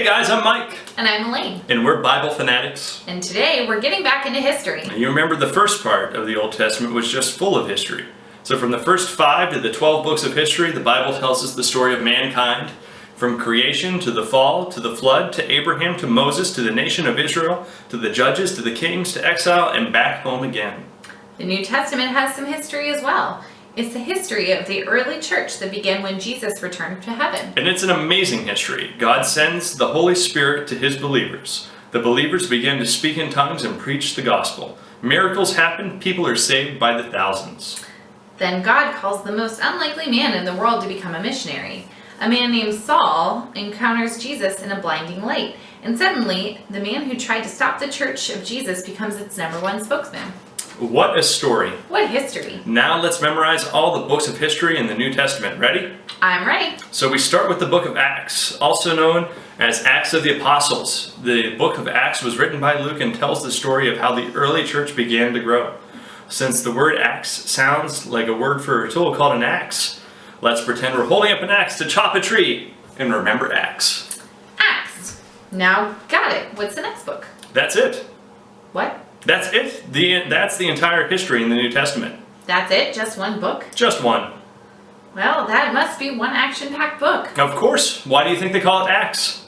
Hey guys, I'm Mike. And I'm Elaine. And we're Bible fanatics. And today we're getting back into history. And you remember the first part of the Old Testament was just full of history. So from the first 5 to the 12 books of history, the Bible tells us the story of mankind. From creation to the fall, to the flood, to Abraham, to Moses, to the nation of Israel, to the judges, to the kings, to exile, and back home again. The New Testament has some history as well. It's the history of the early church that began when Jesus returned to heaven. And it's an amazing history. God sends the Holy Spirit to his believers. The believers begin to speak in tongues and preach the gospel. Miracles happen, people are saved by the thousands. Then God calls the most unlikely man in the world to become a missionary. A man named Saul encounters Jesus in a blinding light, and suddenly the man who tried to stop the church of Jesus becomes its #1 spokesman. What a story. What history. Now let's memorize all the books of history in the New Testament. Ready? I'm ready. So we start with the book of Acts, also known as Acts of the Apostles. The book of Acts was written by Luke and tells the story of how the early church began to grow. Since the word axe sounds like a word for a tool called an axe, let's pretend we're holding up an axe to chop a tree and remember Acts. Acts. Now, got it. What's the next book? That's it. What? That's it. That's the entire history in the New Testament. That's it? Just one book? Just one. Well, that must be one action-packed book. Of course. Why do you think they call it Acts?